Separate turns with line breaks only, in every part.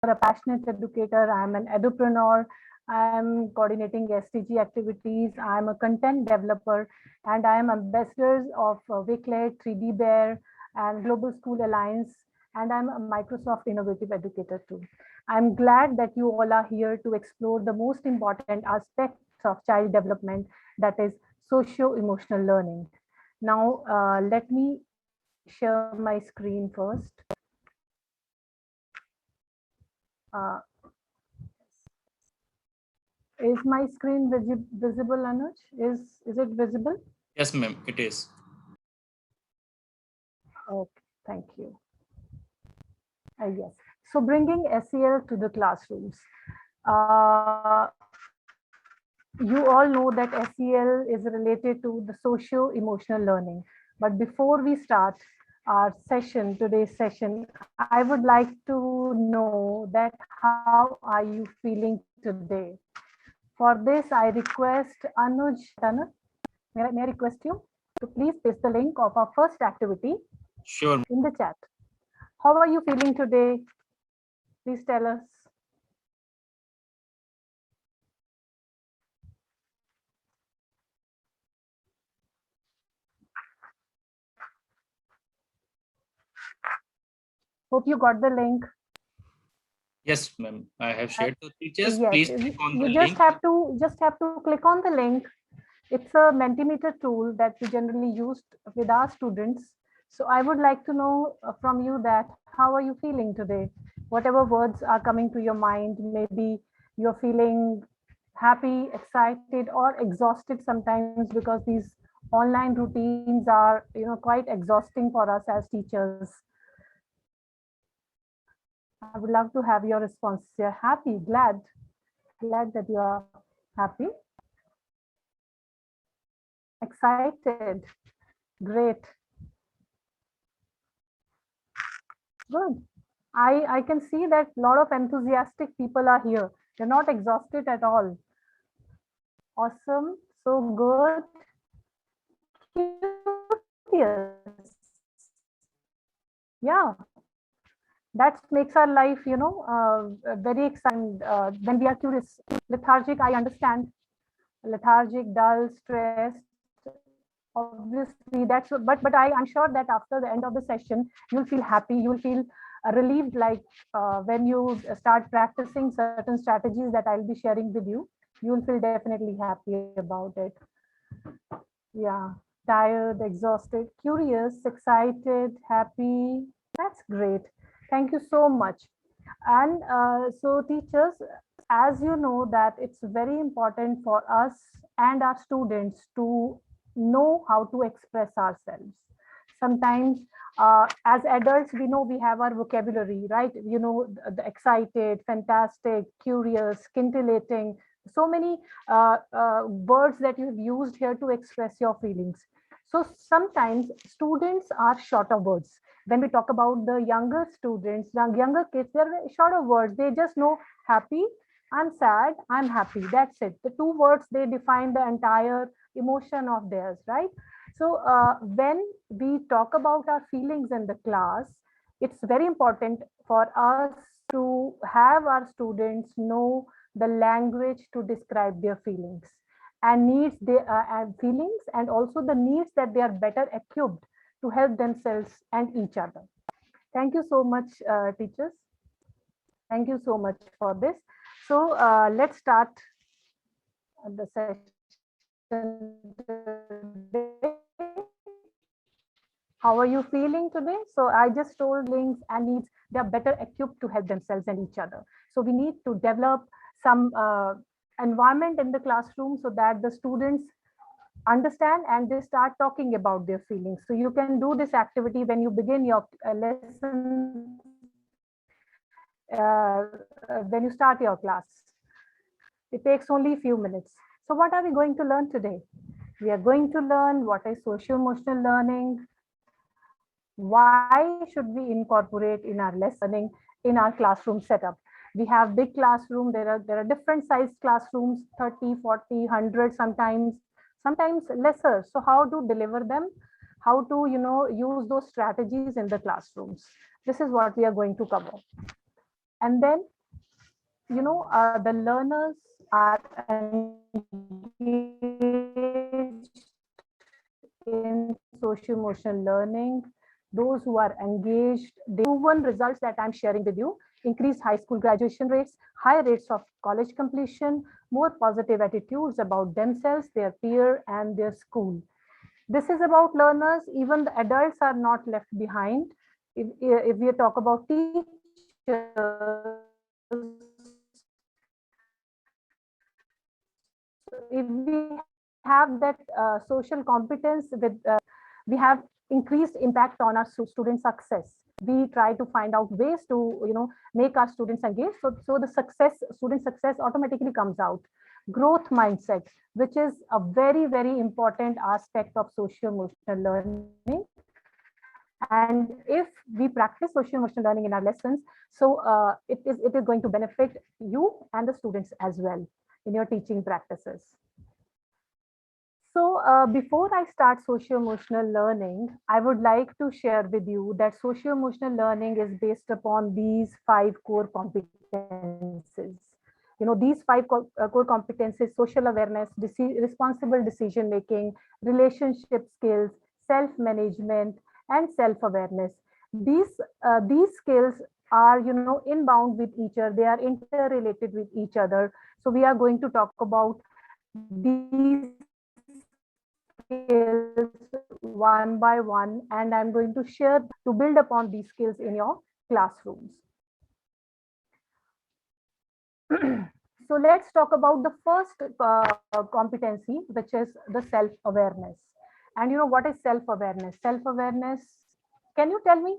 a passionate educator. I'm an edupreneur. I'm coordinating SDG activities. I'm a content developer, and I am ambassador of Wakelet, 3D Bear, and Global School Alliance. And I'm a Microsoft Innovative Educator too. I'm glad that you all are here to explore the most important aspects of child development, that is socio-emotional learning. Now, let me share my screen first. Uh, is my screen visible, Anuj? Is it visible?
Yes, ma'am, it is.
Okay, thank you. Yes. So bringing SEL to the classrooms. You all know that SEL is related to the socio-emotional learning. But before we start our session, today's session, I would like to know that how are you feeling today? For this, I request Anuj Tanak. May I request you to please paste the link of our first activity
Sure.
in the chat. How are you feeling today? Please tell us. Hope you got the link.
Yes, ma'am. I have shared the teachers.
Yes,
Please click on the
you
link.
just have to click on the link. It's a Mentimeter tool that we generally use with our students. So I would like to know from you that how are you feeling today? Whatever words are coming to your mind, maybe you're feeling happy, excited, or exhausted sometimes because these online routines are, quite exhausting for us as teachers. I would love to have your response. You're happy, glad that you are happy, excited, great, good. I can see that a lot of enthusiastic people are here. You're not exhausted at all. Awesome, so good, curious. Yeah, that makes our life, very exciting. When we are curious, lethargic, I understand. Lethargic, dull, stressed. Obviously, that's but I'm sure that after the end of the session, you'll feel happy. You will feel relieved, like when you start practicing certain strategies that I'll be sharing with you. You will feel definitely happy about it. Yeah, tired, exhausted, curious, excited, happy. That's great. Thank you so much. And so teachers, as you know that it's very important for us and our students to know how to express ourselves. Sometimes as adults, we know we have our vocabulary, right? The excited, fantastic, curious, scintillating, so many words that you've used here to express your feelings. So sometimes students are short of words. When we talk about the younger students, the younger kids, they're short of words. They just know happy, I'm sad, I'm happy. That's it. The two words, they define the entire emotion of theirs, right? So when we talk about our feelings in the class, it's very important for us to have our students know the language to describe their feelings and needs they and feelings, and also the needs that they are better equipped to help themselves and each other. Thank you so much, teachers. Thank you so much for this. So let's start the session today. How are you feeling today? So I just told links and needs, they are better equipped to help themselves and each other. So we need to develop some environment in the classroom so that the students understand and they start talking about their feelings. So you can do this activity when you begin your lesson, when you start your class. It takes only a few minutes. So what are we going to learn today? We are going to learn what is socio-emotional learning, why should we incorporate in our lesson in our classroom setup. We have big classroom, there are different size classrooms, 30, 40, 100, sometimes lesser. So how to deliver them, how to use those strategies in the classrooms. This is what we are going to cover. And then, the learners are engaged in social emotional learning. Those who are engaged, the proven results that I'm sharing with you: increased high school graduation rates, high rates of college completion, more positive attitudes about themselves, their peer, and their school. This is about learners. Even the adults are not left behind. If we talk about teachers, if we have that social competence with, we have increased impact on our student success. We try to find out ways to make our students engaged, so the student success automatically comes out. Growth mindset, which is a very, very important aspect of social emotional learning. And if we practice social emotional learning in our lessons, so it is going to benefit you and the students as well in your teaching practices. So before I start social emotional learning, I would like to share with you that social emotional learning is based upon these 5 core competences. These 5 core competences: social awareness, responsible decision making, relationship skills, self-management, and self-awareness. These skills are, inbound with each other. They are interrelated with each other. So we are going to talk about these skills one by one, and I'm going to share to build upon these skills in your classrooms. So let's talk about the first competency, which is the self-awareness. And what is self-awareness? Self-awareness, can you tell me?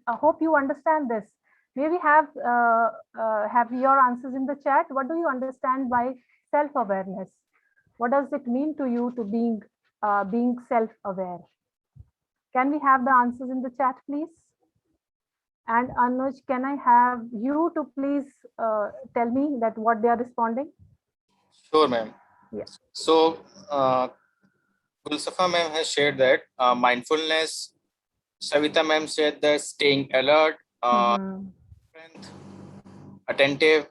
I hope you understand this. Maybe have your answers in the chat. What do you understand by self-awareness? What does it mean to you to being self-aware? Can we have the answers in the chat, please? And Anuj, can I have you to please tell me that what they are responding?
Sure, ma'am.
Yes.
So, Gulsafa ma'am has shared that mindfulness. Savita ma'am said that staying alert, strength, attentive,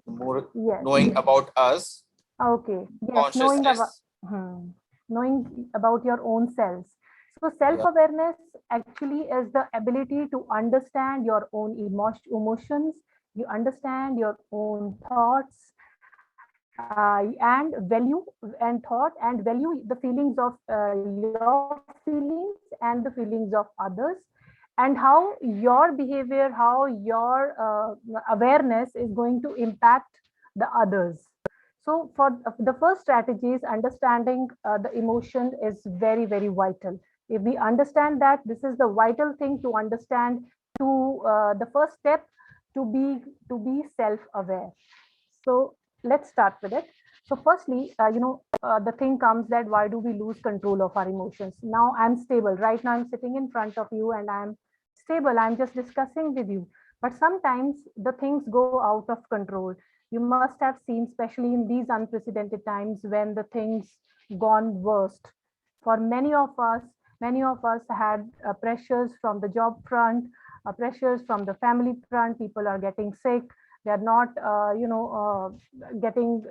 more
yes.
knowing about us.
Okay. Yes, knowing about your own selves. So self-awareness actually is the ability to understand your own emotions, you understand your own thoughts, and value the feelings of your feelings and the feelings of others, and how your behavior, how your awareness is going to impact the others. So for the first strategy is understanding the emotion is very, very vital. If we understand that, this is the vital thing to understand, to the first step to be self-aware. So let's start with it. So firstly, the thing comes that why do we lose control of our emotions? Now I'm stable. Right now I'm sitting in front of you and I'm stable. I'm just discussing with you. But sometimes the things go out of control. You must have seen, especially in these unprecedented times when the things gone worst. For many of us had pressures from the job front, pressures from the family front. People are getting sick. They are not getting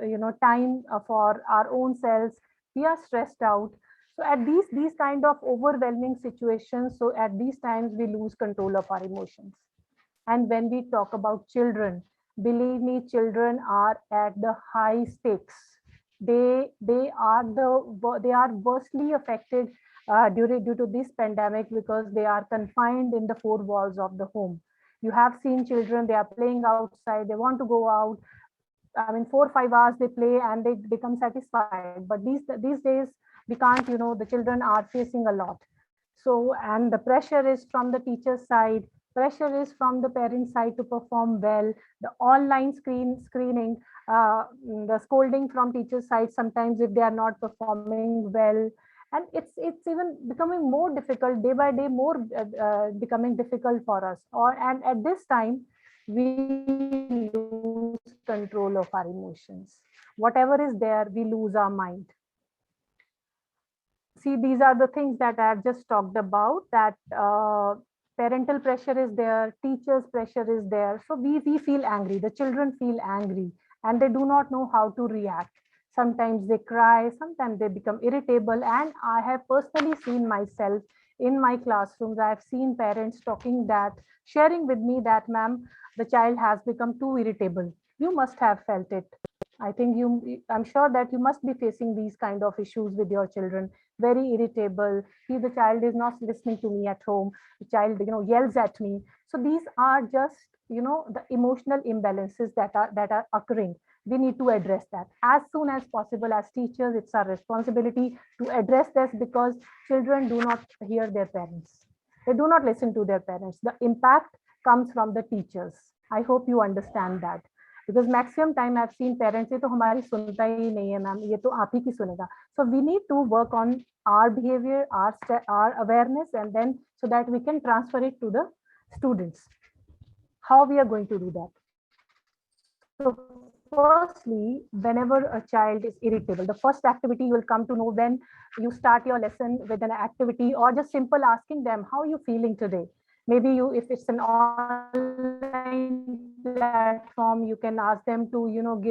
time for our own selves. We are stressed out. So at these kind of overwhelming situations, so at these times we lose control of our emotions. And when we talk about children, believe me, children are at the high stakes. They are worstly affected due to this pandemic, because they are confined in the 4 walls of the home. You have seen children, they are playing outside, they want to go out. I mean, 4 or 5 hours they play and they become satisfied. But these days we can't, the children are facing a lot. So, and the pressure is from the teacher's side, pressure is from the parent side to perform well, the online screening, the scolding from teacher's side sometimes if they are not performing well. And it's even becoming more difficult day by day, more becoming difficult for us. And at this time, we lose control of our emotions. Whatever is there, we lose our mind. See, these are the things that I have just talked about, that parental pressure is there, teachers pressure is there. So we feel angry, the children feel angry, and they do not know how to react. Sometimes they cry, sometimes they become irritable. And I have personally seen myself in my classrooms, I have seen parents talking that, sharing with me that, ma'am, the child has become too irritable. You must have felt it. I think I'm sure that you must be facing these kind of issues with your children. Very irritable. See, the child is not listening to me at home. The child, yells at me. So these are just, the emotional imbalances that are occurring. We need to address that as soon as possible. As teachers, it's our responsibility to address this, because children do not hear their parents. They do not listen to their parents. The impact comes from the teachers. I hope you understand that. Because maximum time I've seen parents say, तो हमारी सुनता ही नहीं है ma'am, ये तो आप ही की सुनेगा. So we need to work on our behavior, our awareness, and then so that we can transfer it to the students. How we are going to do that? So firstly, whenever a child is irritable, the first activity you will come to know when you start your lesson with an activity, or just simple asking them, how are you feeling today? Maybe if it's an online platform, you can ask them to,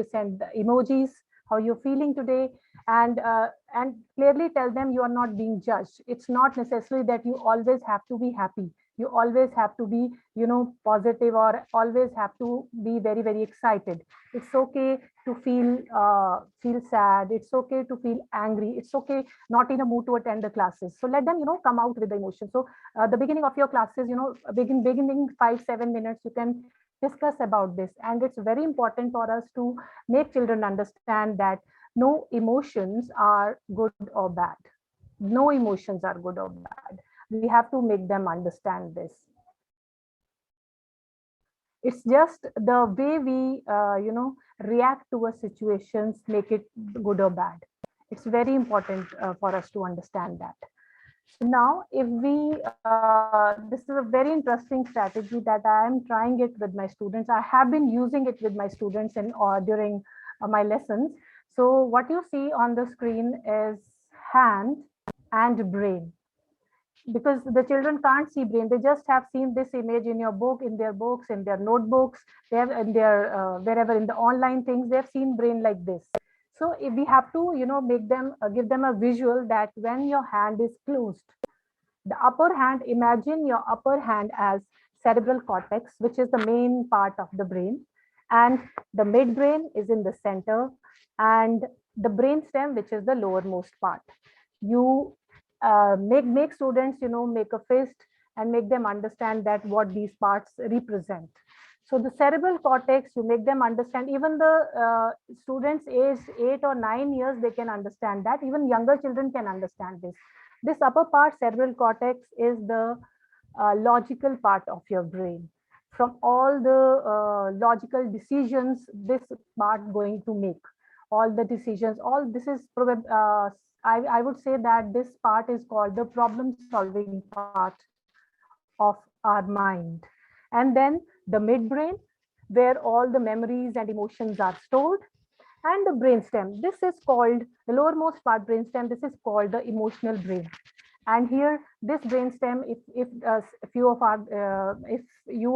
send emojis, how you're feeling today, and clearly tell them you are not being judged. It's not necessary that you always have to be happy. You always have to be, positive, or always have to be very, very excited. It's okay to feel sad. It's okay to feel angry. It's okay not in a mood to attend the classes. So let them, come out with the emotion. So the beginning of your classes, beginning 5-7 minutes, you can discuss about this. And it's very important for us to make children understand that no emotions are good or bad. No emotions are good or bad. We have to make them understand this. It's just the way we, react to a situations make it good or bad. It's very important for us to understand that. So now, if this is a very interesting strategy that I am trying it with my students. I have been using it with my students during my lessons. So what you see on the screen is hand and brain. Because the children can't see brain, they just have seen this image in your book, in their books, in their notebooks, they have in their wherever in the online things, they have seen brain like this. So if we have to, make them give them a visual that when your hand is closed, the upper hand, imagine your upper hand as cerebral cortex, which is the main part of the brain, and the midbrain is in the center, and the brainstem, which is the lowermost part. You make students, make a fist and make them understand that what these parts represent. So the cerebral cortex, you make them understand, even the students aged 8 or 9 years, they can understand that. Even younger children can understand this. This upper part, cerebral cortex, is the logical part of your brain. From all the logical decisions, this part going to make all the decisions. All this is probably, I would say that this part is called the problem solving part of our mind. And then the midbrain, where all the memories and emotions are stored, and the brainstem. This is called the lowermost part, brainstem. This is called the emotional brain. And here, this brainstem, if you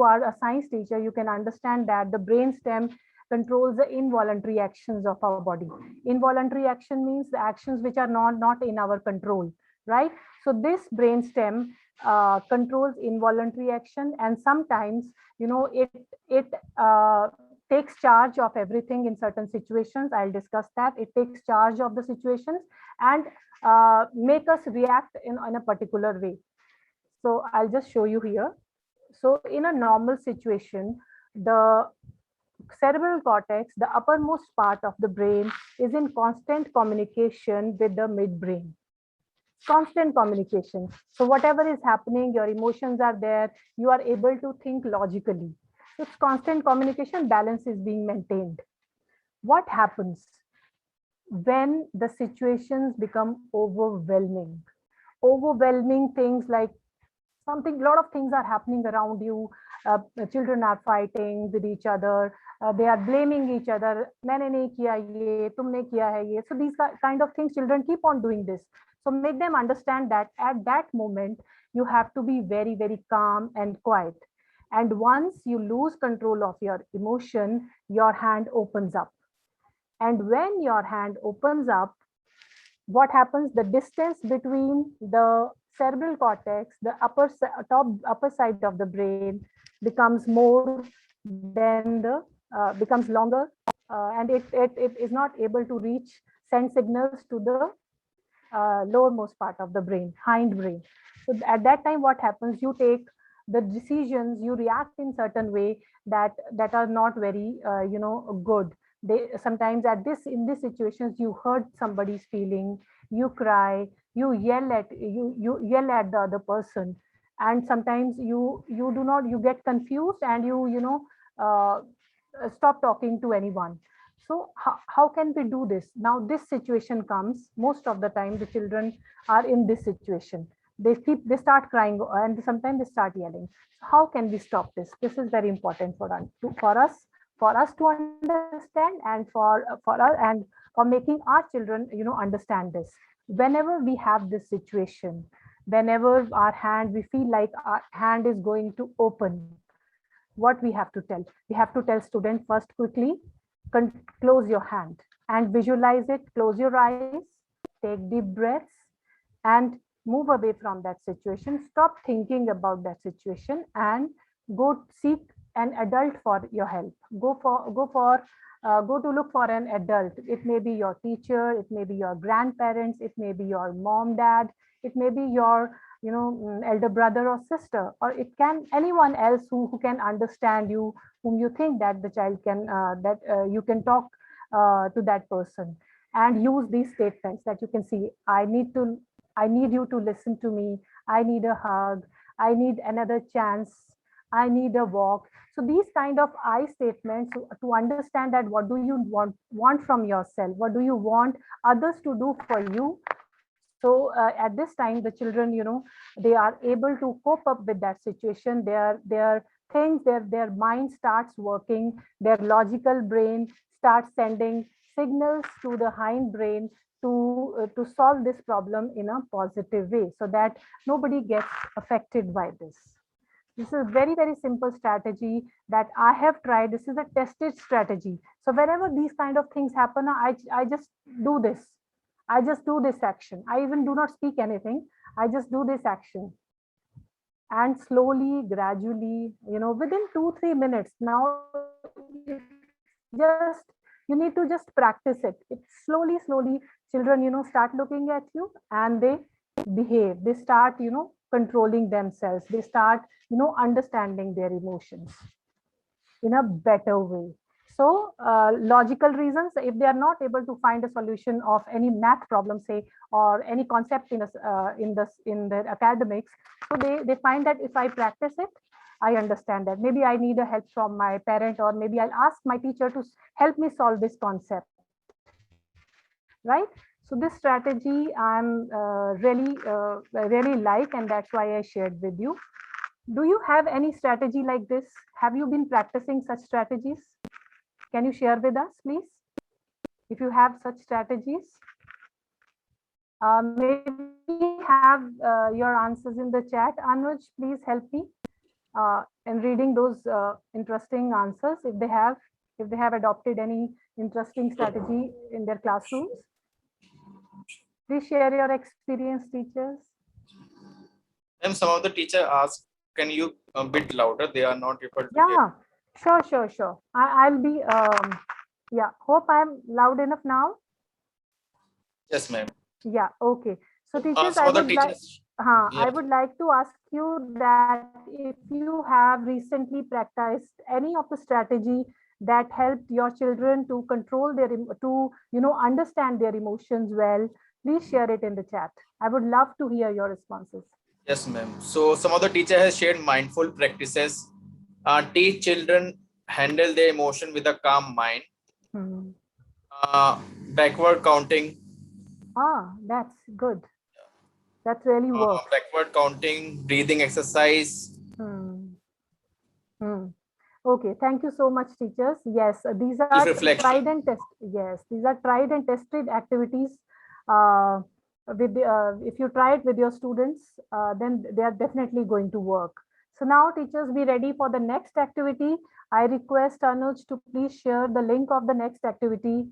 are a science teacher, you can understand that the brainstem controls the involuntary actions of our body. Involuntary action means the actions which are not in our control, right? So this brainstem controls involuntary action, and sometimes, it takes charge of everything in certain situations. I'll discuss that. It takes charge of the situations and make us react in a particular way. So I'll just show you here. So in a normal situation, the cerebral cortex, the uppermost part of the brain, is in constant communication with the midbrain. Constant communication. So whatever is happening, your emotions are there, you are able to think logically. It's constant communication, balance is being maintained. What happens when the situations become overwhelming? Overwhelming things like a lot of things are happening around you. Children are fighting with each other. They are blaming each other. मैंने नहीं किया ये, तुमने किया है ये. So these kind of things, children keep on doing this. So make them understand that at that moment, you have to be very, very calm and quiet. And once you lose control of your emotion, your hand opens up. And when your hand opens up, what happens? The distance between the cerebral cortex, the upper side of the brain, becomes more than the becomes longer, and it is not able to reach, send signals to the lowermost part of the brain, hind brain. So at that time, what happens? You take the decisions, you react in certain way that are not very good. They sometimes in these situations you hurt somebody's feeling, you cry, you yell at the other person, and sometimes you do not, you get confused and uh, stop talking to anyone. So how can we do this? Now this situation comes, most of the time the children are in this situation. They start crying and sometimes they start yelling. How can we stop this? This is very important for us to understand, and for us, and for making our children understand this. Whenever we have this situation, whenever our hand, we feel like our hand is going to open, what we have to tell? We have to tell student first, quickly close your hand and visualize it, close your eyes, take deep breaths, and move away from that situation. Stop thinking about that situation and go seek an adult for your help. Go to look for an adult. It may be your teacher, it may be your grandparents, it may be your mom, dad, it may be your elder brother or sister, or it can anyone else who can understand you, whom you think that the child can that you can talk to that person, and use these statements that you can see. I need you to listen to me. I need a hug. I need another chance. I need a walk. So these kind of I statements to understand that what do you want from yourself? What do you want others to do for you? So at this time, the children, they are able to cope up with that situation. Their mind starts working. Their logical brain starts sending signals to the hind brain to solve this problem in a positive way, so that nobody gets affected by this. This is a very, very simple strategy that I have tried. This is a tested strategy. So whenever these kind of things happen, I just do this. I just do this action. I even do not speak anything. I just do this action. And slowly, gradually, within 2-3 minutes, now just you need to just practice it. It's slowly, slowly, children, start looking at you and they behave. They start, controlling themselves. They start, understanding their emotions in a better way. So logical reasons, if they are not able to find a solution of any math problem, say, or any concept in their academics, so they find that if I practice it, I understand that. Maybe I need a help from my parent, or maybe I'll ask my teacher to help me solve this concept, right? So this strategy I'm really like, and that's why I shared with you. Do you have any strategy like this? Have you been practicing such strategies? Can you share with us, please? If you have such strategies, maybe have your answers in the chat. Anuj, please help me in reading those interesting answers, if they have adopted any interesting strategy in their classrooms. Please share your experience, teachers.
And some of the teacher ask, can you a bit louder? They are not able to
Yeah, sure. I'll be, yeah, hope I'm loud enough now.
Yes, ma'am.
Yeah, okay. So teachers,
I
would like to ask you that if you have recently practiced any of the strategy that helped your children to control their, understand their emotions well, please share it in the chat. I would love to hear your responses.
Yes, ma'am. So some of the teacher has shared mindful practices. Teach children handle their emotion with a calm mind. Backward counting.
That's good. That's really works.
Backward counting, breathing exercise.
Okay, thank you so much, teachers. Yes, these are tried and tested. Yes, these are tried and tested activities if you try it with your students, then they are definitely going to work. So now teachers, be ready for the next activity. I request Anuj to please share the link of the next activity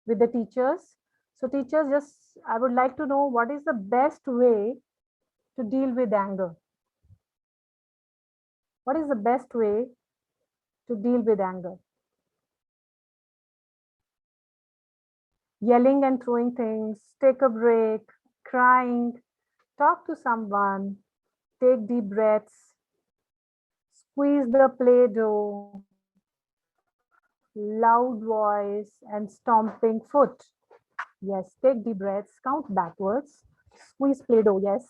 with the teachers. So teachers, just I would like to know what is the best way to deal with anger. What is the best way to deal with anger? Yelling and throwing things, take a break, crying, talk to someone, take deep breaths, squeeze the Play-Doh, loud voice and stomping foot. Yes, take deep breaths, count backwards, squeeze Play-Doh, yes.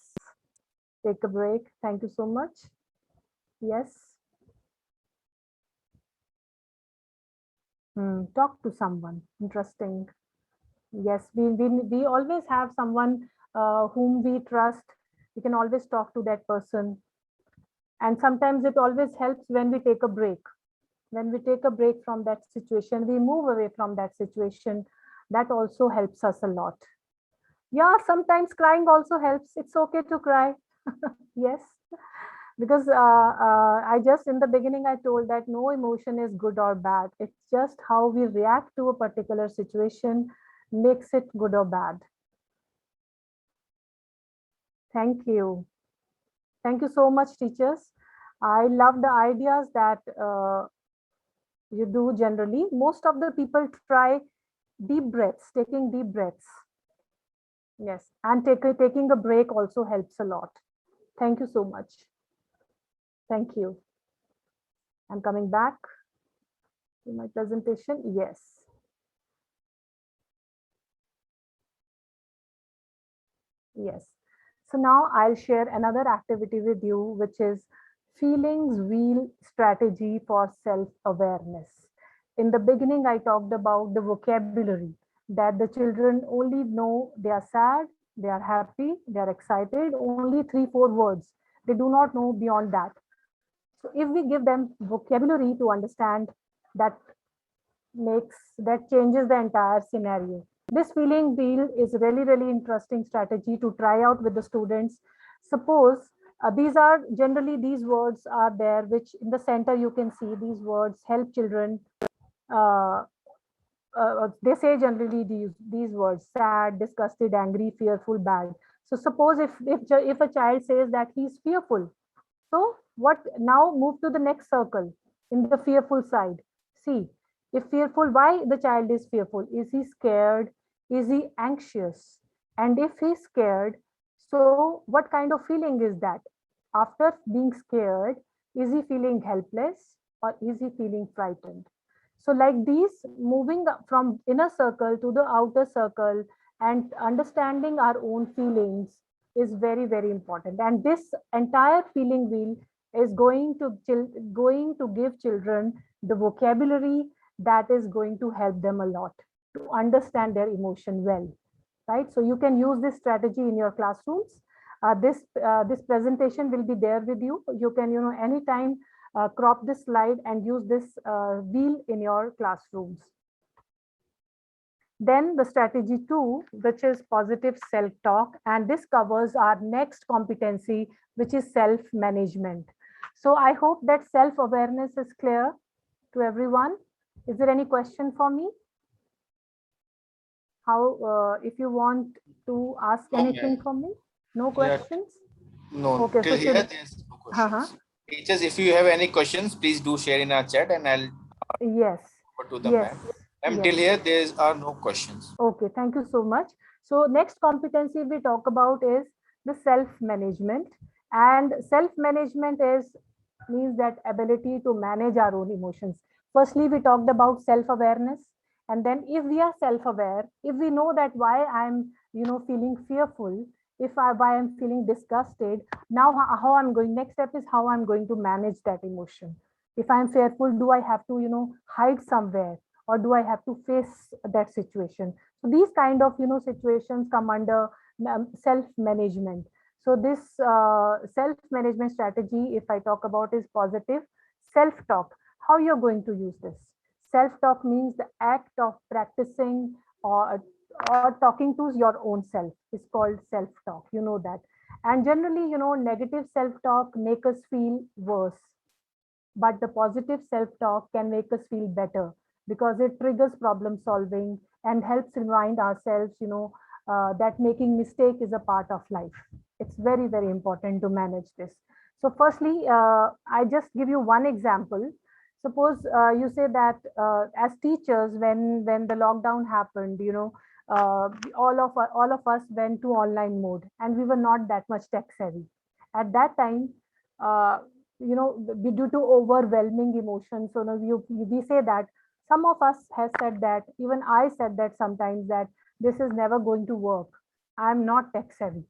Take a break, thank you so much. Yes. Talk to someone, interesting. Yes, we always have someone whom we trust. We can always talk to that person. And sometimes it always helps when we take a break. When we take a break from that situation, we move away from that situation. That also helps us a lot. Yeah, sometimes crying also helps. It's okay to cry. Yes, because I just in the beginning I told that no emotion is good or bad. It's just how we react to a particular situation makes it good or bad. Thank you. Thank you so much, teachers. I love the ideas that you do generally. Most of the people try deep breaths, taking deep breaths. Yes, and taking a break also helps a lot. Thank you so much. Thank you. I'm coming back to my presentation. Yes. Yes. So now I'll share another activity with you, which is feelings wheel strategy for self-awareness. In the beginning, I talked about the vocabulary that the children only know they are sad, they are happy, they are excited, only 3-4 words. They do not know beyond that. So if we give them vocabulary to understand, that that changes the entire scenario. This feeling wheel is really interesting strategy to try out with the students. Suppose these words are there, which in the center you can see these words help children. Uh, they say generally these words: sad, disgusted, angry, fearful, bad. So suppose if a child says that he's fearful, so what now move to the next circle in the fearful side. See, if fearful, why the child is fearful? Is he scared? Is he anxious? And if he's scared, so what kind of feeling is that? After being scared, is he feeling helpless or is he feeling frightened? So like these, moving from inner circle to the outer circle and understanding our own feelings is very important. And this entire feeling wheel is going to give children the vocabulary that is going to help them a lot to understand their emotion well, right? So you can use this strategy in your classrooms. This presentation will be there with you. You can anytime crop this slide and use this wheel in your classrooms. Then the strategy 2, which is positive self-talk, and this covers our next competency, which is self-management. So I hope that self-awareness is clear to everyone. Is there any question for me? How, if you want to ask anything from me? No questions?
No,
Okay,
till
so
here there's no questions. Teachers, if you have any questions, please do share in our chat and I'll
yes,
go to the
yes,
ma'am. Till here there are no questions.
Okay, thank you so much. So next competency we talk about is the self-management. And self-management means that ability to manage our own emotions. Firstly, we talked about self-awareness. And then if we are self-aware, if we know that why I'm, feeling fearful, why I'm feeling disgusted, now how I'm going, next step is how I'm going to manage that emotion. If I'm fearful, do I have to, hide somewhere? Or do I have to face that situation? So these kind of situations come under self-management. So this self-management strategy, if I talk about, is positive self-talk. How you're going to use this? Self-talk means the act of practicing or talking to your own self is called self-talk. You know that. And generally, negative self-talk make us feel worse, but the positive self-talk can make us feel better because it triggers problem solving and helps remind ourselves, that making mistake is a part of life. It's very, very important to manage this. So firstly, I just give you one example. Suppose you say that as teachers, when the lockdown happened, all of us went to online mode, and we were not that much tech savvy at that time. Uh, due to overwhelming emotions, so now we say that some of us has said that, even I said that sometimes, that this is never going to work. I'm not tech savvy.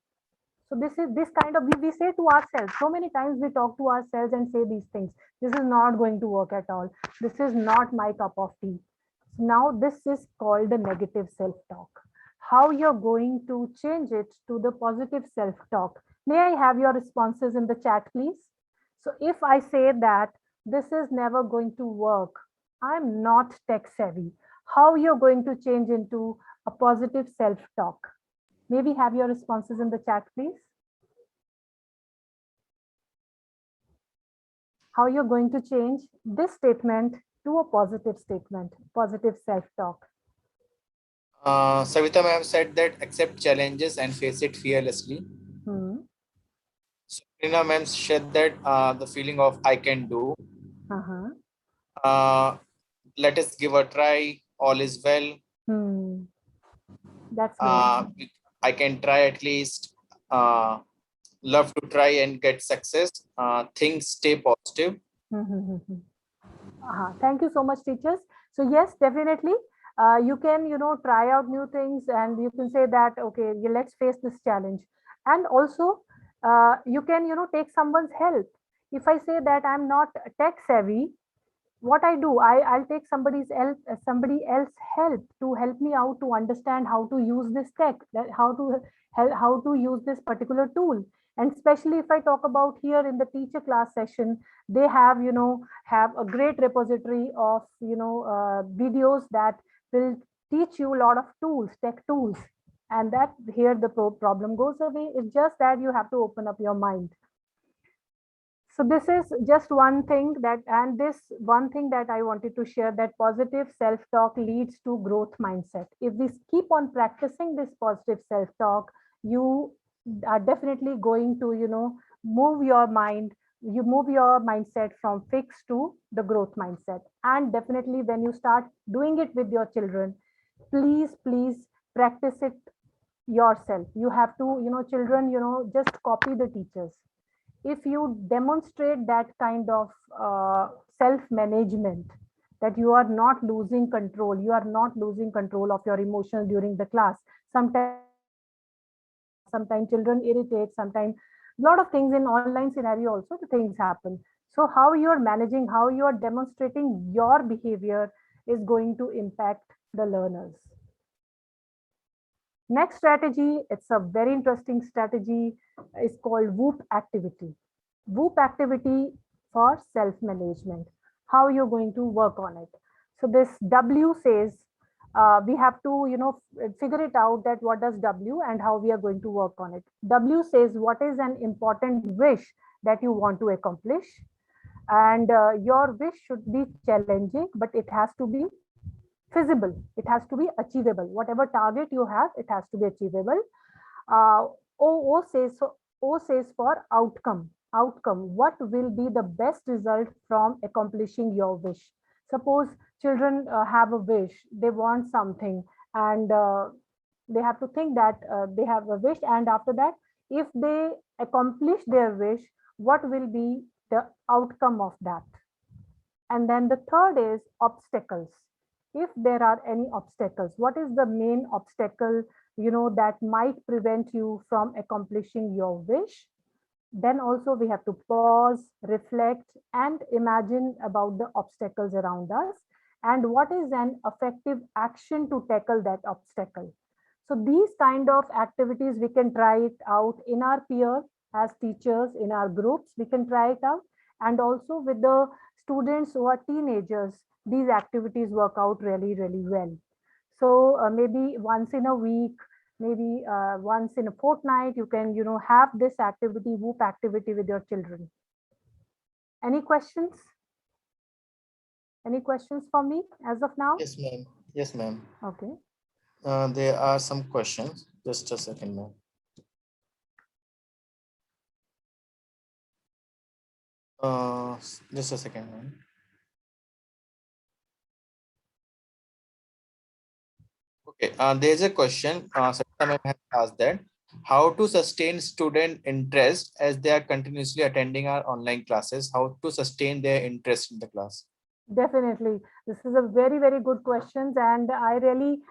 So this kind of, we say to ourselves, so many times we talk to ourselves and say these things. This is not going to work at all. This is not my cup of tea. Now this is called the negative self-talk. How you're going to change it to the positive self-talk? May I have your responses in the chat, please? So if I say that this is never going to work, I'm not tech savvy, how you're going to change into a positive self-talk? Maybe have your responses in the chat, please. How you're going to change this statement to a positive statement, positive self-talk.
Savita ma'am said that accept challenges and face it fearlessly. Sabrina ma'am said that the feeling of I can do. Let us give a try. All is well.
That's great.
I can try at least. Love to try and get success. Things stay positive.
Thank you so much, teachers. So yes, definitely. You can, try out new things, and you can say that, okay, let's face this challenge. And also, you can, take someone's help. If I say that I'm not tech savvy, what I do, I'll take somebody else help to help me out to understand how to use this tech, how to use this particular tool. And especially if I talk about here in the teacher class session, they have, have a great repository of, videos that will teach you a lot of tools, tech tools. And that here the problem goes away. It's just that you have to open up your mind. So this is just one thing that, and this one thing that I wanted to share, that positive self-talk leads to growth mindset. If we keep on practicing this positive self-talk, you are definitely going to, move your mind, you move your mindset from fixed to the growth mindset. And definitely when you start doing it with your children, please practice it yourself. You have to, children, just copy the teachers. If you demonstrate that kind of self-management, that you are not losing control, you are not losing control of your emotions during the class. Sometimes children irritate, sometimes a lot of things in online scenario also, the things happen. So how you are managing, how you are demonstrating your behavior is going to impact the learners. Next strategy, it's a very interesting strategy, is called WOOP activity. WOOP activity for self-management. How you're going to work on it. So this W says, we have to, figure it out that what does W and how we are going to work on it. W says what is an important wish that you want to accomplish. And your wish should be challenging, but it has to be feasible. It has to be achievable. Whatever target you have, it has to be achievable. O says for outcome. Outcome. What will be the best result from accomplishing your wish? Suppose children have a wish, they want something, and they have to think that they have a wish, and after that, if they accomplish their wish, what will be the outcome of that? And then the third is obstacles. If there are any obstacles, what is the main obstacle, that might prevent you from accomplishing your wish? Then also we have to pause, reflect, and imagine about the obstacles around us, and what is an effective action to tackle that obstacle. So these kind of activities, we can try it out in our peer as teachers, in our groups, we can try it out. And also with the students who are teenagers, these activities work out really, really well. So maybe once in a week, maybe once in a fortnight, you can, have this activity, WOOP activity with your children. Any questions? Any questions for me as of now?
Yes, ma'am. Yes, ma'am.
Okay.
There are some questions. Just a second, ma'am. Just a second, ma'am. Okay, there's a question. Sarita ma'am has asked that how to sustain student interest as they are continuously attending our online classes. How to sustain their interest in the class?
Definitely. This is a very, very good question. And I really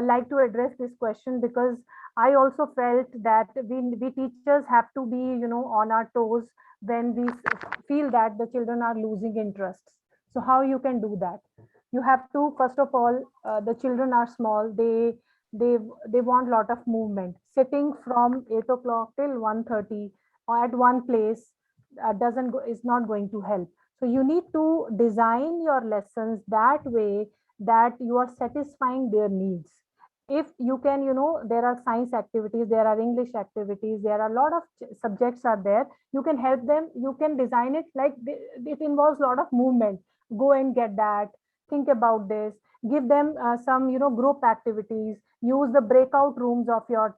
like to address this question because I also felt that we teachers have to be, on our toes when we feel that the children are losing interest. So how you can do that? You have to, first of all, the children are small. They they want lot of movement. Sitting from 8 o'clock till 1:30 or at one place doesn't go, is not going to help. So you need to design your lessons that way that you are satisfying their needs. If you can, there are science activities, there are English activities, there are a lot of subjects are there. You can help them. You can design it like it involves a lot of movement. Go and get that. Think about this. Give them some, group activities. Use the breakout rooms of your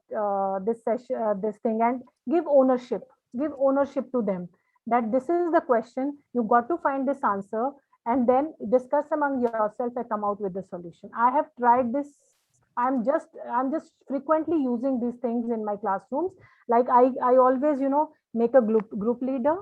this session, this thing, and give ownership. Give ownership to them that this is the question, you got to find this answer and then discuss among yourself and come out with the solution. I have tried this. I'm just frequently using these things in my classrooms. Like I always, make a group leader,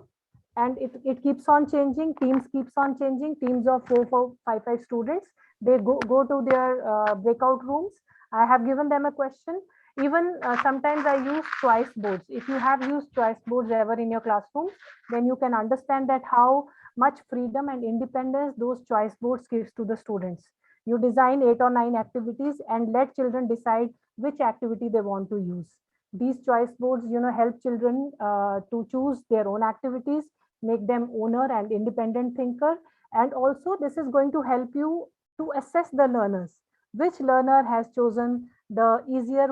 and it keeps on changing. Teams keeps on changing. Teams of 4, 4, 5, 5 students, they go to their breakout rooms. I have given them a question. Even sometimes I use choice boards. If you have used choice boards ever in your classroom, then you can understand that how much freedom and independence those choice boards gives to the students. You design 8 or 9 activities and let children decide which activity they want to use. These choice boards, help children to choose their own activities, make them owner and independent thinker. And also this is going to help you to assess the learners. Which learner has chosen the easier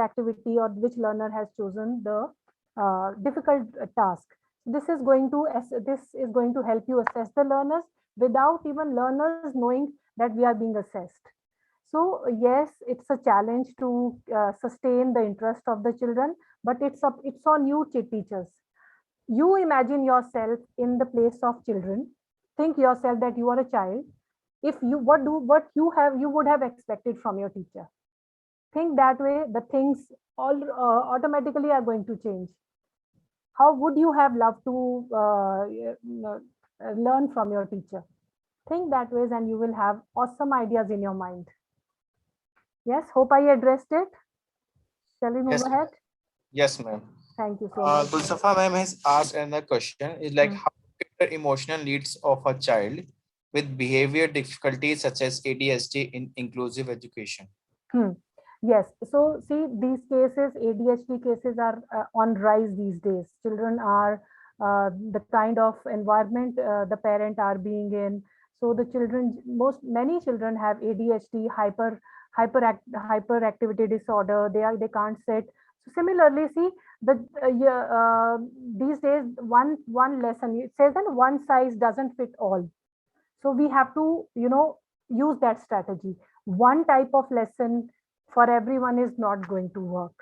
activity, or which learner has chosen the difficult task. This is going to help you assess the learners without even learners knowing that we are being assessed. So yes, it's a challenge to sustain the interest of the children, but it's on you teachers. You imagine yourself in the place of children. Think yourself that you are a child. If you what you would have expected from your teacher. Think that way, the things all automatically are going to change. How would you have loved to learn from your teacher? Think that way and you will have awesome ideas in your mind. Yes, hope I addressed it. Shall we move
Yes,
ahead?
yes, ma'am.
Thank you so much.
Gulsafa ma'am has asked another question is like how to the emotional needs of a child with behavior difficulties such as ADHD in inclusive education.
Yes, so see, these cases, ADHD cases are on rise these days. Children are the kind of environment the parent are being in. So the children, many children have ADHD, hyperactivity disorder. They can't sit. So similarly, see these days one lesson, it says that one size doesn't fit all. So we have to, use that strategy. One type of lesson for everyone is not going to work.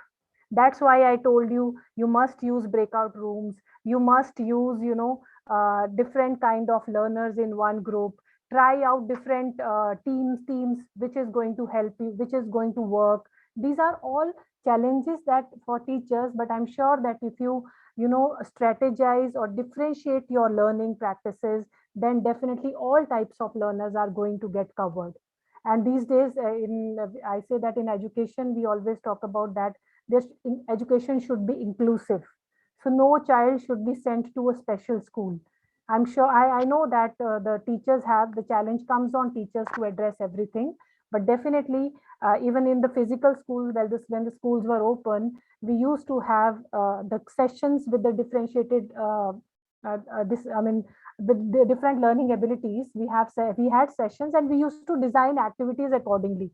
That's why I told you, you must use breakout rooms. You must use, different kind of learners in one group. Try out different teams, which is going to help you, which is going to work. These are all challenges that for teachers, but I'm sure that if you, strategize or differentiate your learning practices, then definitely all types of learners are going to get covered. And these days, I say that in education, we always talk about that education should be inclusive. So no child should be sent to a special school. I'm sure, I know that the teachers have, the challenge comes on teachers to address everything, but definitely even in the physical school, when the schools were open, we used to have the sessions with the differentiated the different learning abilities. We had sessions and we used to design activities accordingly.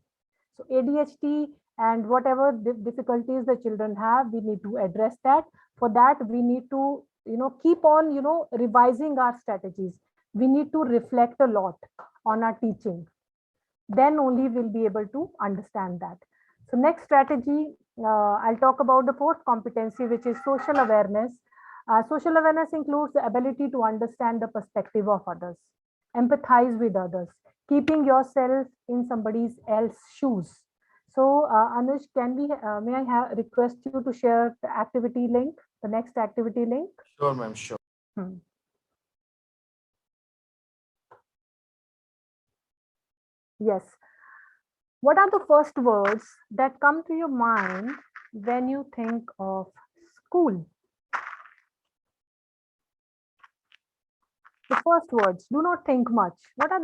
So ADHD and whatever difficulties the children have, we need to address that. For that, we need to, keep on, revising our strategies. We need to reflect a lot on our teaching. Then only we'll be able to understand that. So next strategy, I'll talk about the fourth competency, which is social awareness. Social awareness includes the ability to understand the perspective of others, empathize with others, keeping yourself in somebody else's shoes. So Anush, may I request you to share the activity link, the next activity link?
Sure, ma'am, sure.
Yes. What are the first words that come to your mind when you think of school? The first words, do not think much. What are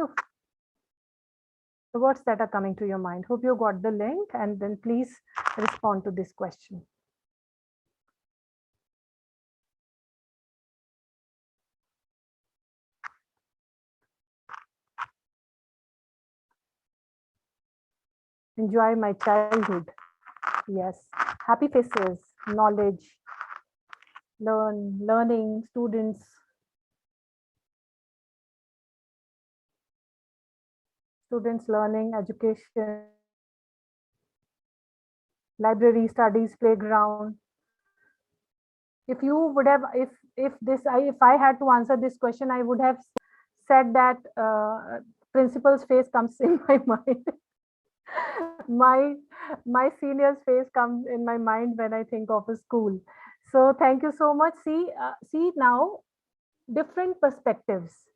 the words that are coming to your mind? Hope you got the link, and then please respond to this question. Enjoy my childhood. Yes. Happy faces, knowledge, learning, students. Students learning, education, library, studies, playground. If you would have, if I had to answer this question, I would have said that principal's face comes in my mind. my senior's face comes in my mind when I think of a school. So thank you so much. See now, different perspectives.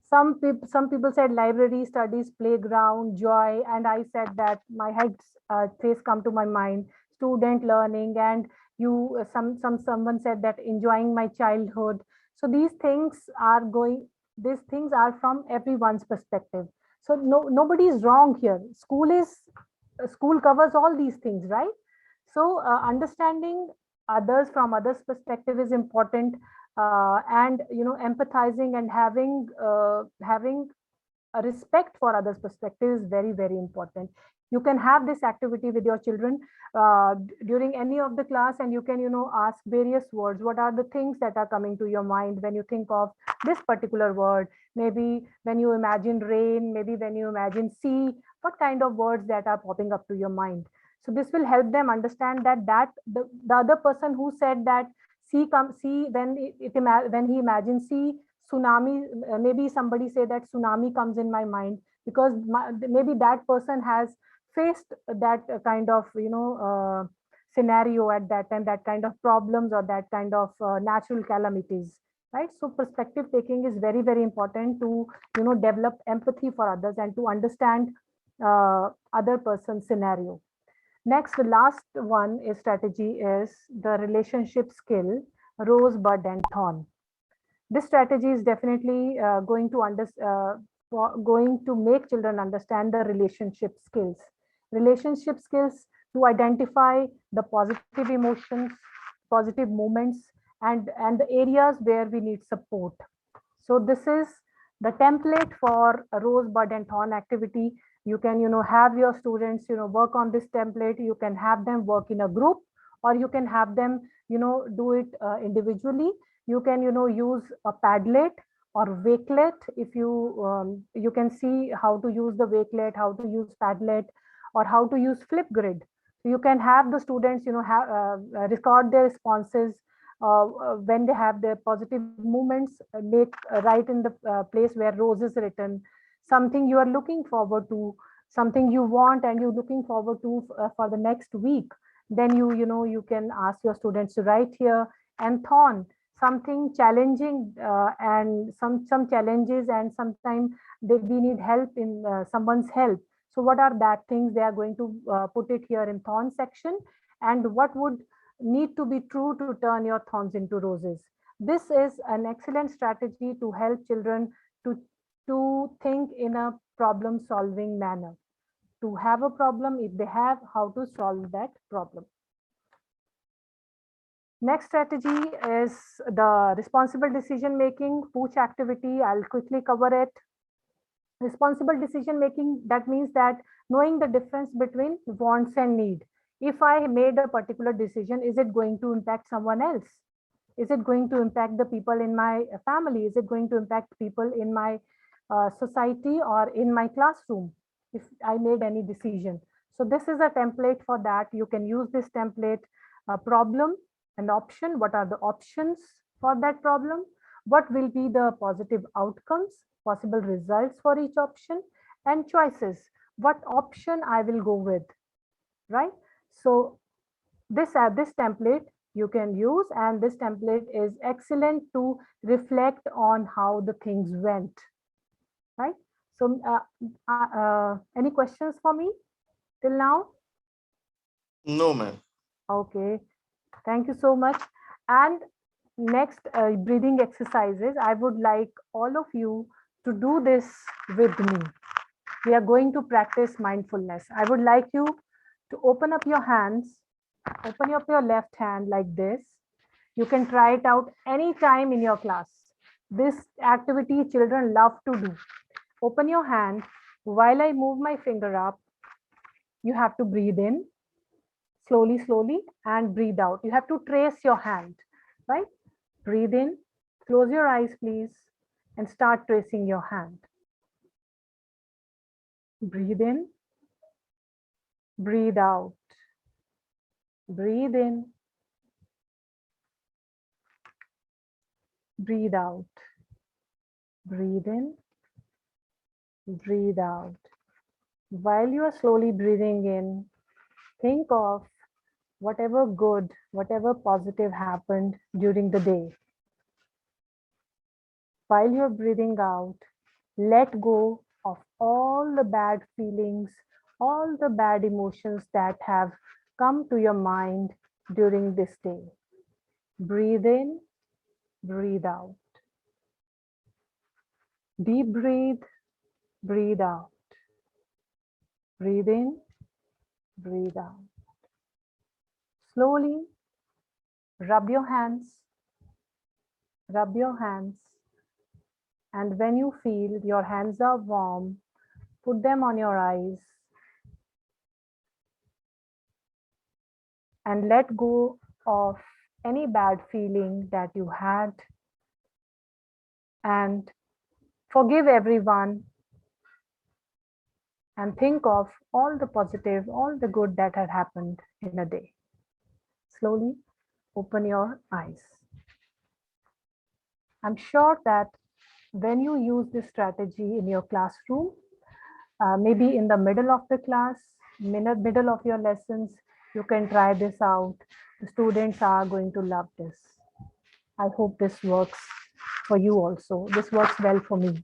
Some people said library, studies, playground, joy, and I said that my head's face come to my mind, student learning, and you someone said that enjoying my childhood. So these things are from everyone's perspective. So nobody is wrong here. School covers all these things, right? So understanding others from others perspective is important, and empathizing and having a respect for others perspective is very, very important. You can have this activity with your children during any of the class, and you can ask various words. What are the things that are coming to your mind when you think of this particular word? Maybe when you imagine rain, maybe when you imagine sea, what kind of words that are popping up to your mind? So this will help them understand that the other person who said that see when when he imagines sea, tsunami, maybe somebody say that tsunami comes in my mind because maybe that person has faced that kind of scenario at that time, that kind of problems or that kind of natural calamities, right? So perspective taking is very, very important to develop empathy for others and to understand other person's scenario. Next, the last one is strategy is the relationship skill, rose, bud, and thorn. This strategy is definitely going to make children understand the relationship skills to identify the positive emotions, positive moments, and the areas where we need support. So this is the template for a rose, bud, and thorn activity. You can have your students work on this template. You can have them work in a group, or you can have them do it individually. You can use a Padlet or Wakelet. If you can see how to use the Wakelet, how to use Padlet, or how to use Flipgrid. So you can have the students record their responses when they have their positive movements, make write in the place where rose is written, something you are looking forward to, something you want and you're looking forward to for the next week. Then you can ask your students to write here. And thorn, something challenging, and some challenges, and sometimes we need help in someone's help. So what are that things they are going to put it here in thorn section, and what would need to be true to turn your thorns into roses? This is an excellent strategy to help children to think in a problem solving manner, to have a problem, if they have, how to solve that problem. Next strategy is the responsible decision making, Pooch activity. I'll quickly cover it. Responsible decision making, that means that knowing the difference between wants and need. If I made a particular decision, is it going to impact someone else? Is it going to impact the people in my family? Is it going to impact people in my society or in my classroom if I made any decision? So this is a template for that. You can use this template. Problem and option. What are the options for that problem? What will be the positive outcomes, possible results for each option, and choices? What option I will go with, right? So this template you can use, and this template is excellent to reflect on how the things went, right? So any questions for me till now?
No, ma'am.
Okay, thank you so much. And next breathing exercises, I would like all of you to do this with me. We are going to practice mindfulness. I would like you to open up your hands, open up your left hand like this. You can try it out anytime in your class. This activity children love to do. Open your hand. While I move my finger up, you have to breathe in slowly, slowly, and breathe out. You have to trace your hand, right? Breathe in, close your eyes, please, and start tracing your hand. Breathe in, breathe out. Breathe in, breathe out. Breathe in, breathe out. While you are slowly breathing in, think of whatever good, whatever positive happened during the day. While you're breathing out, let go of all the bad feelings, all the bad emotions that have come to your mind during this day. Breathe in, breathe out. Deep breathe, breathe out. Breathe in, breathe out. Slowly rub your hands, rub your hands. And when you feel your hands are warm, put them on your eyes and let go of any bad feeling that you had, and forgive everyone and think of all the positive, all the good that had happened in a day. Slowly open your eyes. I'm sure that when you use this strategy in your classroom, maybe in the middle of the class, middle of your lessons, you can try this out. The students are going to love this. I hope this works for you also. This works well for me.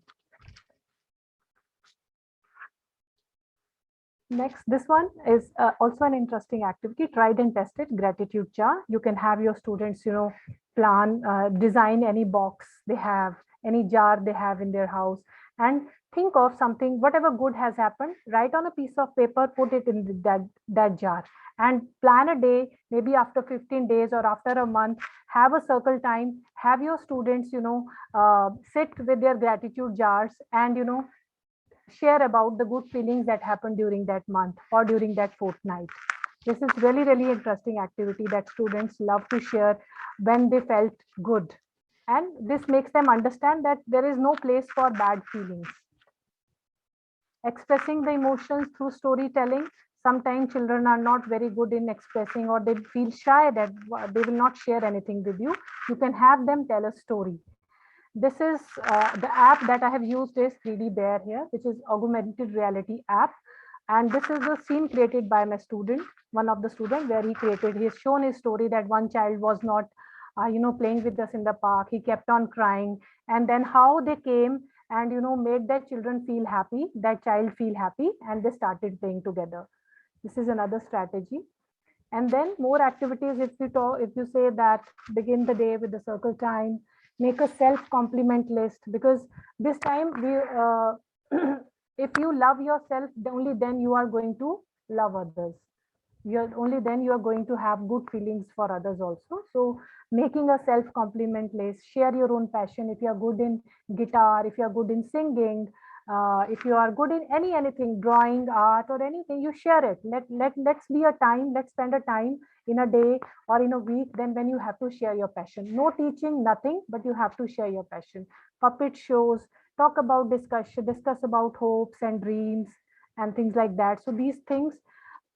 Next, this one is also an interesting activity, tried and tested, gratitude jar. You can have your students, plan, design any box they have, any jar they have in their house, and think of something, whatever good has happened, write on a piece of paper, put it in that jar, and plan a day, maybe after 15 days or after a month, have a circle time, have your students, sit with their gratitude jars and, share about the good feelings that happened during that month or during that fortnight. This is really, really interesting activity that students love to share when they felt good. And this makes them understand that there is no place for bad feelings. Expressing the emotions through storytelling. Sometimes children are not very good in expressing, or they feel shy that they will not share anything with you. You can have them tell a story. This is the app that I have used is 3D Bear here, which is augmented reality app. And this is a scene created by my student, one of the students, where he has shown his story that one child was not, playing with us in the park. He kept on crying, and then how they came and, made that children feel happy, that child feel happy, and they started playing together. This is another strategy. And then more activities, if you say that begin the day with the circle time, make a self compliment list, because this time if you love yourself, only then you are going to love others. Only then you are going to have good feelings for others also. So making a self compliment list, share your own passion. If you are good in guitar, if you are good in singing, If you are good in anything, drawing, art, or anything, you share it. Let's be a time. Let's spend a time in a day or in a week. Then when you have to share your passion, no teaching, nothing, but you have to share your passion. Puppet shows, talk about discuss about hopes and dreams and things like that. So these things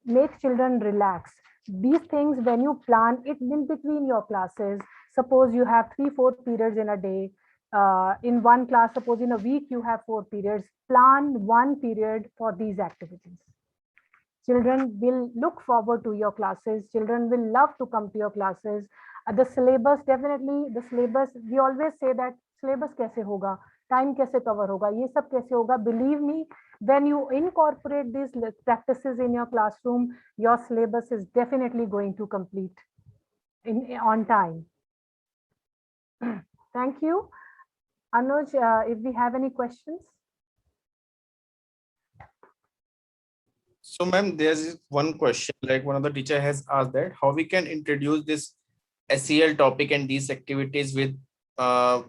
make children relax. These things, when you plan it in between your classes, suppose you have 3-4 periods in a day, in one class, suppose in a week you have 4 periods, plan one period for these activities. Children will look forward to your classes. Children will love to come to your classes. The syllabus, definitely the syllabus, we always say that syllabus कैसे होगा, time कैसे cover होगा, ये सब कैसे होगा. Believe me, when you incorporate these practices in your classroom, your syllabus is definitely going to complete on time. Thank you. Anuj, if we have any questions.
So, ma'am, there's one question, like one of the teacher has asked that how we can introduce this SEL topic and these activities with the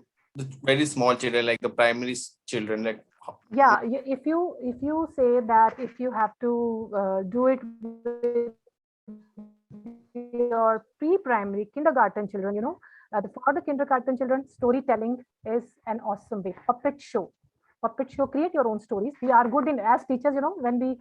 very small children, like the primary children, like.
Yeah, if you say that if you have to do it with your pre-primary kindergarten children, for the kindergarten children, storytelling is an awesome way. Puppet show, create your own stories. We are good in, as teachers, when we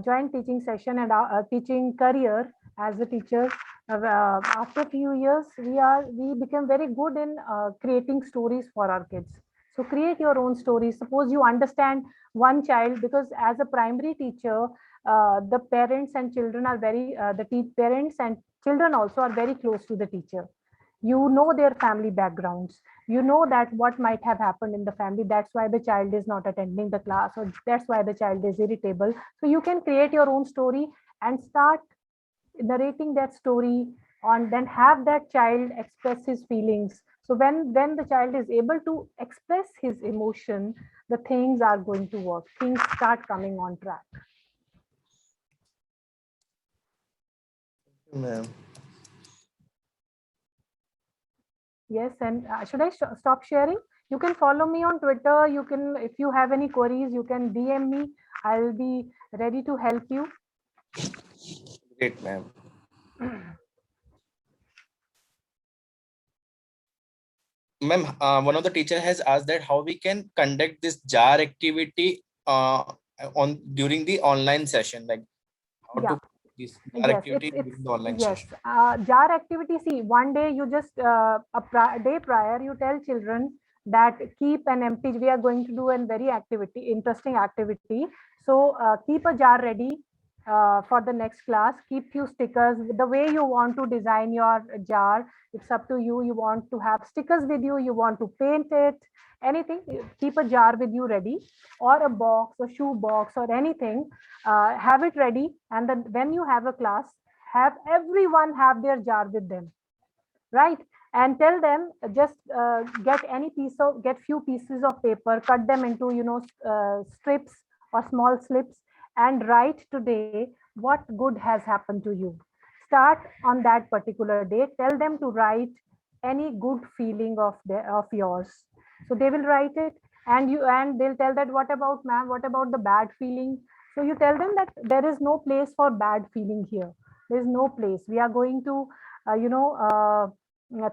join teaching session and teaching career as a teacher, after a few years, we become very good in creating stories for our kids. So create your own stories. Suppose you understand one child, because as a primary teacher, the parents and children are parents and children also are very close to the teacher. You know their family backgrounds. You know that what might have happened in the family. That's why the child is not attending the class, or that's why the child is irritable. So you can create your own story and start narrating that story on, then have that child express his feelings. So when the child is able to express his emotion, the things are going to work. Things start coming on track.
Ma'am.
Yes, and should I stop sharing? You can follow me on Twitter. You can, if you have any queries, you can DM me. I will be ready to help you.
Great, ma'am. Ma'am, one of the teacher has asked that how we can conduct this jar activity on during the online session, like how
Yeah.
to this jar activity during the online
yes.
session.
Jar activity. See, one day you just day prior you tell children that keep an empty. We are going to do a very interesting activity. So keep a jar ready for the next class. Keep few stickers. The way you want to design your jar, it's up to you. You want to have stickers with you. You want to paint it. Anything. Keep a jar with you ready, or a box, a shoe box, or anything. Have it ready, and then when you have a class, have everyone have their jar with them, right? And tell them, just get few pieces of paper, cut them into strips or small slips, and write today what good has happened to you. Start on that particular day. Tell them to write any good feeling of yours. So they will write it, and they'll tell that, what about, ma'am, what about the bad feeling? So you tell them that there is no place for bad feeling here. There is no place. We are going to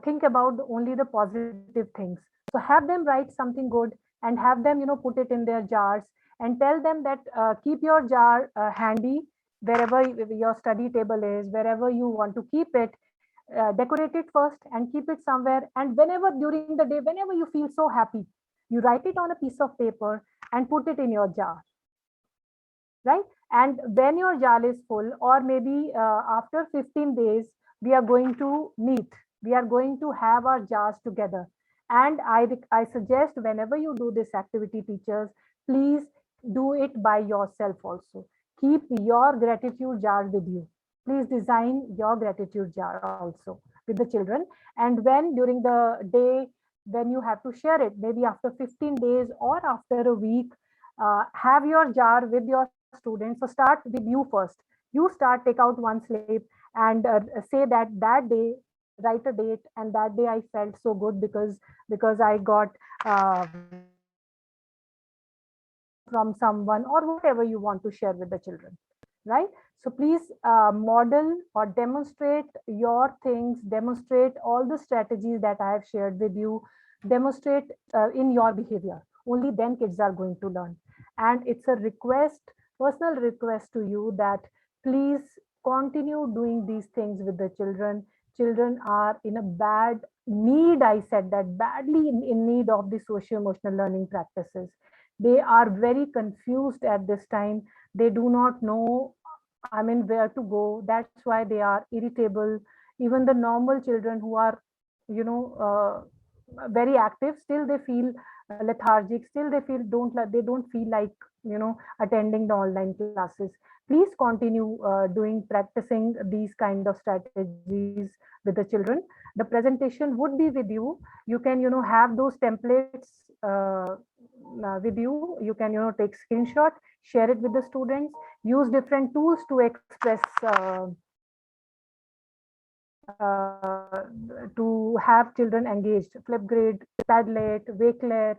think about only the positive things. So have them write something good, and have them put it in their jars, and tell them that keep your jar handy wherever your study table is, wherever you want to keep it. Decorate it first and keep it somewhere, and whenever during the day, whenever you feel so happy, you write it on a piece of paper and put it in your jar, right? And when your jar is full, or maybe after 15 days, we are going to meet. We are going to have our jars together. And I suggest, whenever you do this activity, teachers, please do it by yourself also. Keep your gratitude jar with you. Please design your gratitude jar also with the children. And when during the day, when you have to share it, maybe after 15 days or after a week, have your jar with your students. So start with you first. You start, take out one slip, and say that day, write a date, and that day I felt so good because I got from someone, or whatever you want to share with the children, right? So please model or demonstrate your things, demonstrate all the strategies that I have shared with you, demonstrate in your behavior. Only then kids are going to learn. And it's a request, personal request to you, that please continue doing these things with the children. Children are in a bad need, I said that, badly in need of the social emotional learning practices. They are very confused at this time. They do not know, I mean, where to go. That's why they are irritable. Even the normal children who are, you know, very active, still they feel lethargic. Still they feel they don't feel like, you know, attending the online classes. Please continue practicing these kind of strategies with the children. The presentation would be with you. You can, you know, have those templates with you. You can, you know, take screenshot, share it with the students, use different tools to express, to have children engaged. Flipgrid, Padlet, Wakelet.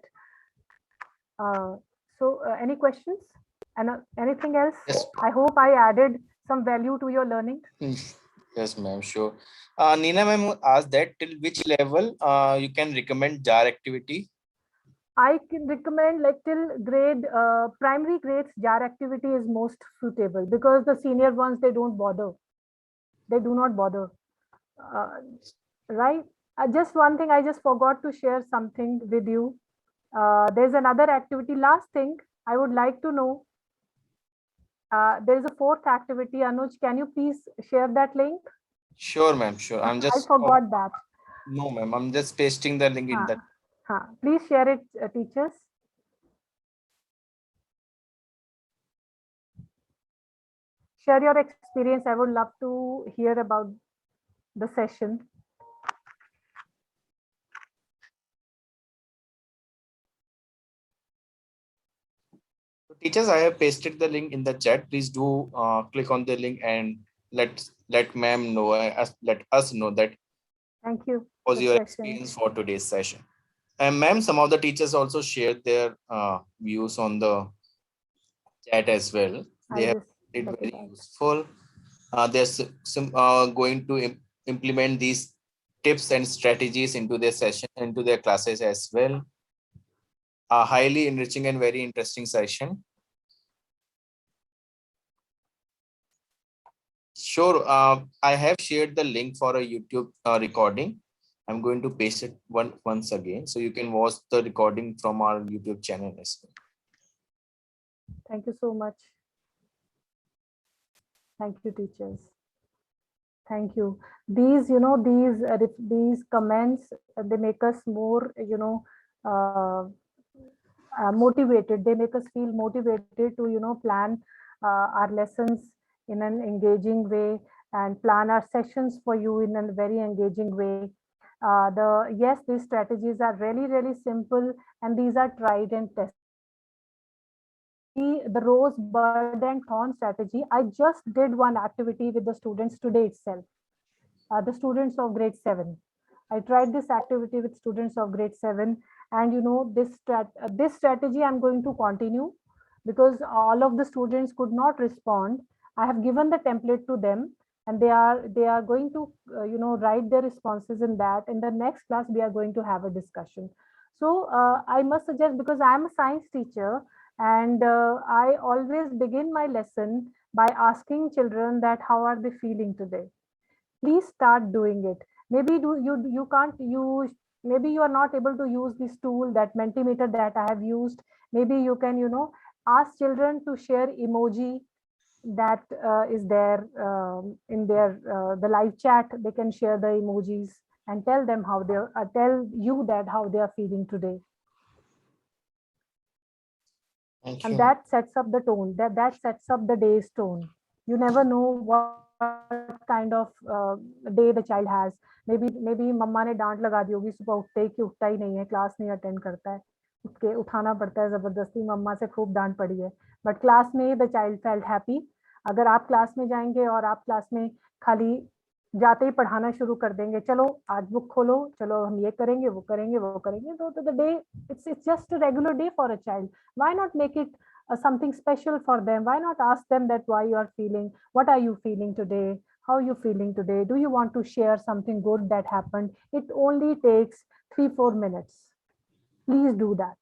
Any questions? And anything else?
Yes.
I hope I added some value to your learning.
Yes, ma'am, sure. Nina ma'am asked that till which level you can recommend JAR activity?
I can recommend like till grade, primary grades, JAR activity is most suitable, because the senior ones, they don't bother. They do not bother. Right? Just one thing, I just forgot to share something with you. There's another activity. Last thing I would like to know. There is a fourth activity. Anuj, can you please share that link?
Sure, ma'am. Sure. I'm just.
I forgot that.
No, ma'am. I'm just pasting the link in that.
Please share it, teachers. Share your experience. I would love to hear about the session.
Teachers, I have pasted the link in the chat. Please do click on the link and let ma'am know, let us know that.
Thank you.
Was your experience for today's session. And ma'am, some of the teachers also shared their views on the chat as well. They have it very useful. They're going to implement these tips and strategies into their session, into their classes as well. A highly enriching and very interesting session. Sure. I have shared the link for a YouTube recording. I'm going to paste it once again, so you can watch the recording from our YouTube channel as well.
Thank you so much. Thank you, teachers. Thank you. These, you know, these comments, they make us more, you know, motivated. They make us feel motivated to, you know, plan our lessons in an engaging way, and plan our sessions for you in a very engaging way. Yes, these strategies are really, really simple, and these are tried and tested. The rose, bud, and thorn strategy, I just did one activity with the students today itself. The students of grade 7. I tried this activity with students of grade 7, and you know, this strategy I'm going to continue, because all of the students could not respond. I have given the template to them, and they are going to you know, write their responses in that. In the next class, we are going to have a discussion. So I must suggest, because I am a science teacher, and I always begin my lesson by asking children that how are they feeling today. Please start doing it. Maybe you can't use, maybe you are not able to use this tool, that Mentimeter that I have used. Maybe you can, you know, ask children to share emoji that is there in their the live chat. They can share the emojis and tell them how they tell you that how they are feeling today. And that sets up the tone, that sets up the day's tone. You never know what kind of day the child has. Maybe मम्मा ने डांट लगा दी होगी सुबह उठते ही कि उठता ही नहीं है, क्लास नहीं अटेंड करता है, उठ के उठाना पड़ता है जबरदस्ती, मम्मा से खूब डांट पड़ी है, बट क्लास में द चाइल्ड फेल्ट हैप्पी. अगर आप क्लास में जाएंगे और आप क्लास में खाली जाते ही पढ़ाना शुरू कर देंगे, चलो आज बुक खोलो, चलो हम ये करेंगे, वो करेंगे, वो करेंगे, तो the day it's just a regular day for a child. Why not make it something special for them. Why not ask them that why you are feeling, what are you feeling today? How are you feeling today? Do you want to share something good that happened? It only takes 3-4 minutes. Please do that.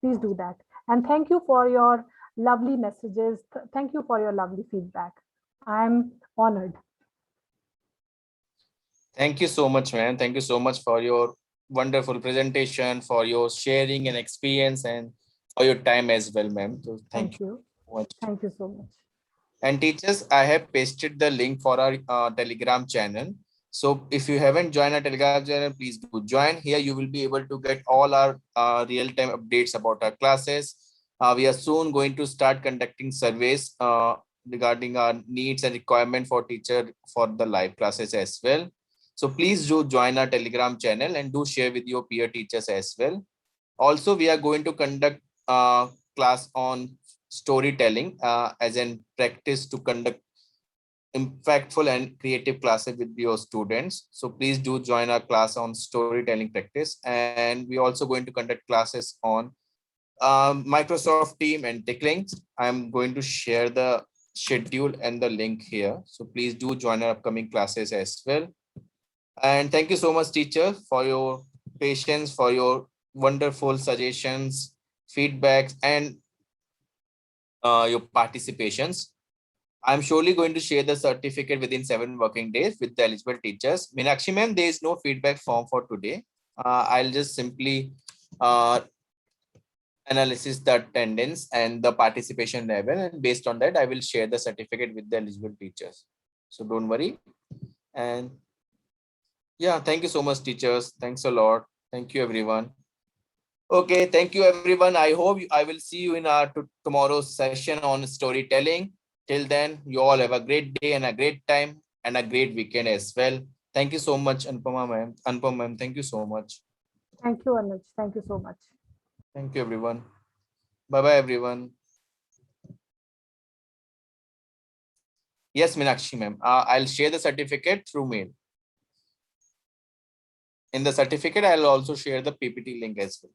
Please do that. And thank you for your lovely messages. Thank you for your lovely feedback. I'm honored.
Thank you so much, ma'am. Thank you so much for your wonderful presentation, for your sharing and experience, and for your time as well, ma'am. So thank you so much.
Thank you so much.
And teachers, I have pasted the link for our Telegram channel. So if you haven't joined our Telegram channel, please do join. Here you will be able to get all our real-time updates about our classes. We are soon going to start conducting surveys regarding our needs and requirement for teacher for the live classes as well. So please do join our Telegram channel and do share with your peer teachers as well. Also, we are going to conduct class on storytelling as in practice to conduct impactful and creative classes with your students. So please do join our class on storytelling practice. And we're also going to conduct classes on Microsoft Team and TechLinks. I'm going to share the schedule and the link here. So please do join our upcoming classes as well. And thank you so much, teacher, for your patience, for your wonderful suggestions, feedbacks, and your participations. I'm surely going to share the certificate within 7 working days with the eligible teachers. Meenakshi ma'am, there is no feedback form for today. I'll just simply analysis the attendance and the participation level, and based on that, I will share the certificate with the eligible teachers. So don't worry. And yeah, thank you so much, teachers. Thanks a lot. Thank you, everyone. Okay, thank you, everyone. I hope I will see you in our tomorrow's session on storytelling. Till then, you all have a great day and a great time and a great weekend as well. Thank you so much, Anupama ma'am. Anupama ma'am, thank you so much.
Thank you, Anuj. Thank you so much.
Thank you, everyone. Bye-bye, everyone. Yes, Meenakshi ma'am. I'll share the certificate through mail. In the certificate, I'll also share the PPT link as well.